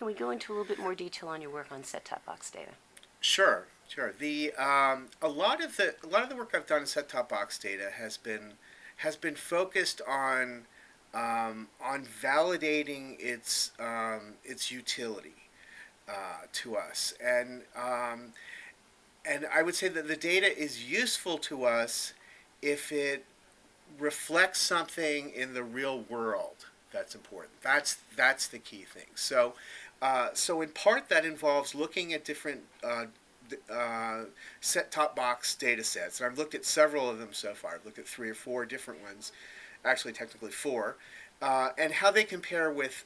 can we go into a little bit more detail on your work on set-top box data? Sure, sure. A lot of the work I've done in set-top box data has been focused on validating its utility to us, and I would say that the data is useful to us if it reflects something in the real world that's important. That's the key thing. So in part that involves looking at different set-top box data sets. And I've looked at several of them so far. I've looked at 3 or 4 different ones, actually technically 4, and how they compare with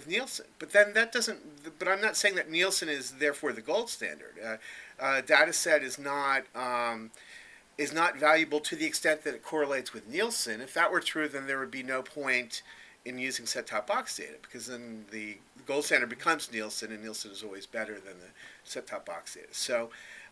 Nielsen. But then that doesn't. But I'm not saying that Nielsen is therefore the gold standard. Data set is not valuable to the extent that it correlates with Nielsen. If that were true, then there would be no point in using set-top box data, because then the gold standard becomes Nielsen, and Nielsen is always better than the set-top box data. So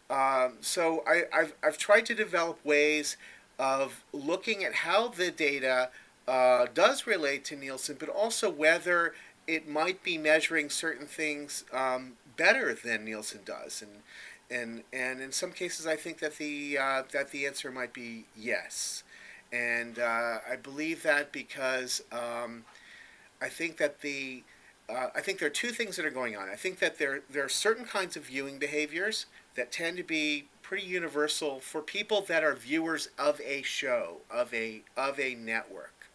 I've tried to develop ways of looking at how the data does relate to Nielsen, but also whether it might be measuring certain things better than Nielsen does, and in some cases I think that the answer might be yes. And I believe that because I think that I think there are 2 things that are going on. I think that there are certain kinds of viewing behaviors that tend to be pretty universal for people that are viewers of a show, of a network.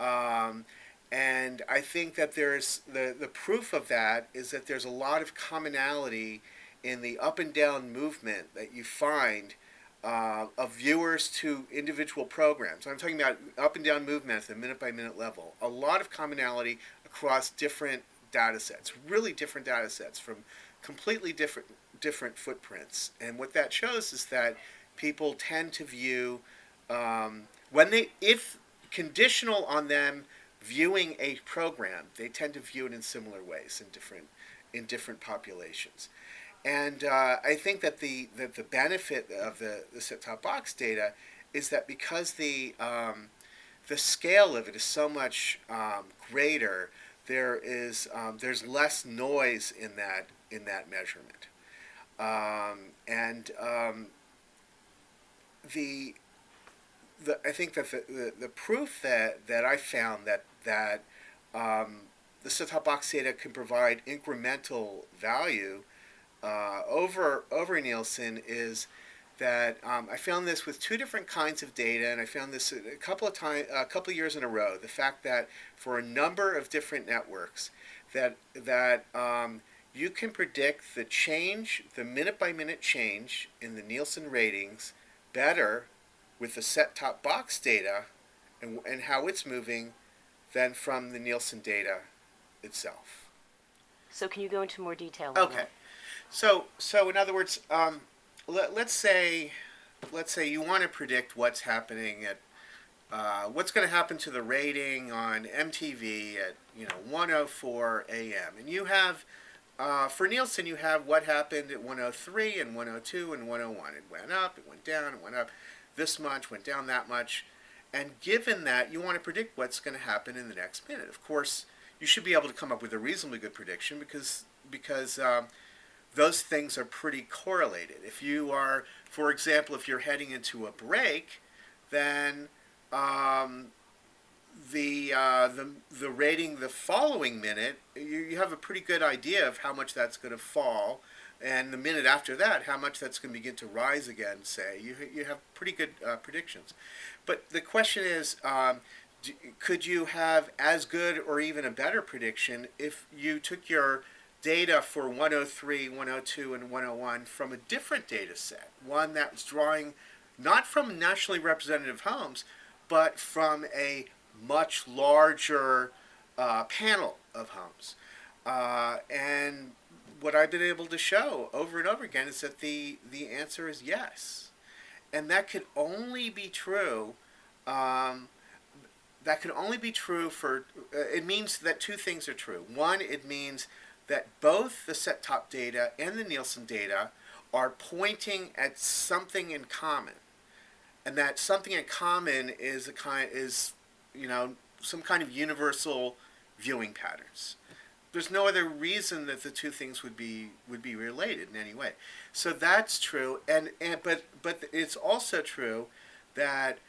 And I think that there's the proof of that is that there's a lot of commonality in the up and down movement that you find of viewers to individual programs. I'm talking about up and down movement at the minute by minute level. A lot of commonality across different data sets, really different data sets from completely different footprints. And what that shows is that people tend to view if conditional on them viewing a program, they tend to view it in similar ways in different populations. And I think that the benefit of the set-top box data is that because the scale of it is so much greater, there's less noise in that measurement, and I think that the proof that I found that the set-top box data can provide incremental value over Nielsen is that I found this with 2 different kinds of data, and I found this a couple of years in a row. The fact that for a number of different networks, that you can predict the minute by minute change in the Nielsen ratings better with the set-top box data and how it's moving than from the Nielsen data itself. So can you go into more detail on Okay. that? So in other words, let's say you want to predict what's happening what's going to happen to the rating on MTV at 1:04 a.m. And you have for Nielsen you have what happened at 1:03 and 1:02 and 1:01. It went up, it went down, it went up this much, went down that much, and given that you want to predict what's going to happen in the next minute. Of course, you should be able to come up with a reasonably good prediction because those things are pretty correlated. If you are, for example, if you're heading into a break, then the rating the following minute, you have a pretty good idea of how much that's going to fall, and the minute after that, how much that's going to begin to rise again. Say you have pretty good predictions, but the question is, could you have as good or even a better prediction if you took your data for 1:03, 1:02, and 1:01 from a different data set, one that was drawing not from nationally representative homes, but from a much larger panel of homes. And what I've been able to show over and over again is that the answer is yes. And that could only be true. That can only be true for, it means that 2 things are true. One, it means that both the set-top data and the Nielsen data are pointing at something in common, and that something in common is some kind of universal viewing patterns. there's no other reason that the two things would be related in any way. So that's true, but it's also true that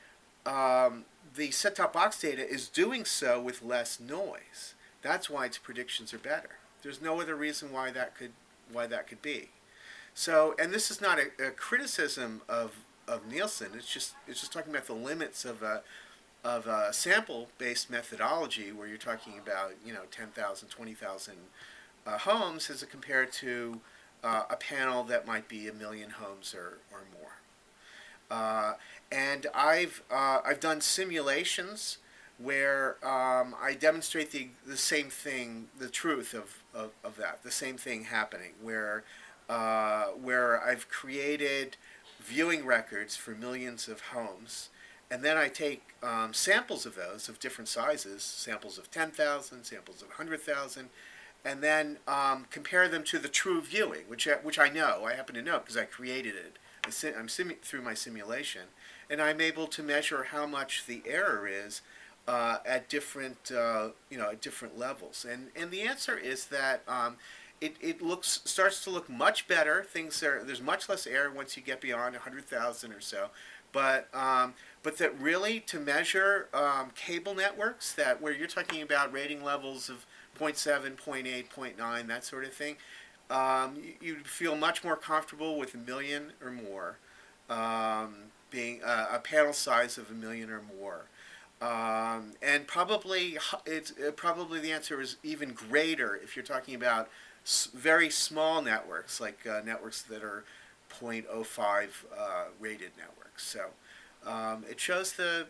the set-top box data is doing so with less noise. That's why its predictions are better. There's no other reason why that could be. So, and this is not a criticism of Nielsen. It's just talking about the limits of a sample-based methodology where you're talking about 10,000, 20,000 homes as compared to a panel that might be 1,000,000 homes or more. And I've done simulations where I demonstrate the same thing, the truth of that, the same thing happening, where I've created viewing records for millions of homes, and then I take samples of those of different sizes, samples of 10,000, samples of 100,000, and then compare them to the true viewing, which I know, I happen to know because I created it. I'm through my simulation, and I'm able to measure how much the error is at different at different levels. And the answer is that it starts to look much better. There's much less error once you get beyond 100,000 or so, but that really to measure cable networks where you're talking about rating levels of 0.7, 0.8, 0.9, that sort of thing. You feel much more comfortable with 1,000,000 or more, being a panel size of 1,000,000 or more, and probably the answer is even greater if you're talking about very small networks, like networks that are 0.05 rated networks. So it shows the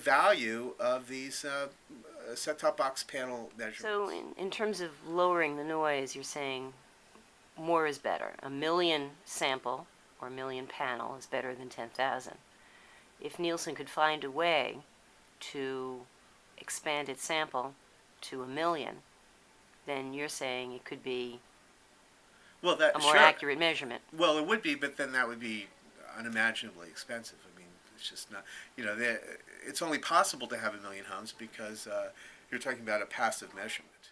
value of these set-top box panel measurements. So in terms of lowering the noise, you're saying more is better. 1,000,000 sample or 1,000,000 panel is better than 10,000. If Nielsen could find a way to expand its sample to 1,000,000, then you're saying it could be a more accurate measurement. Well, it would be, but then that would be unimaginably expensive. I mean, it's just not. It's only possible to have 1,000,000 homes because you're talking about a passive measurement.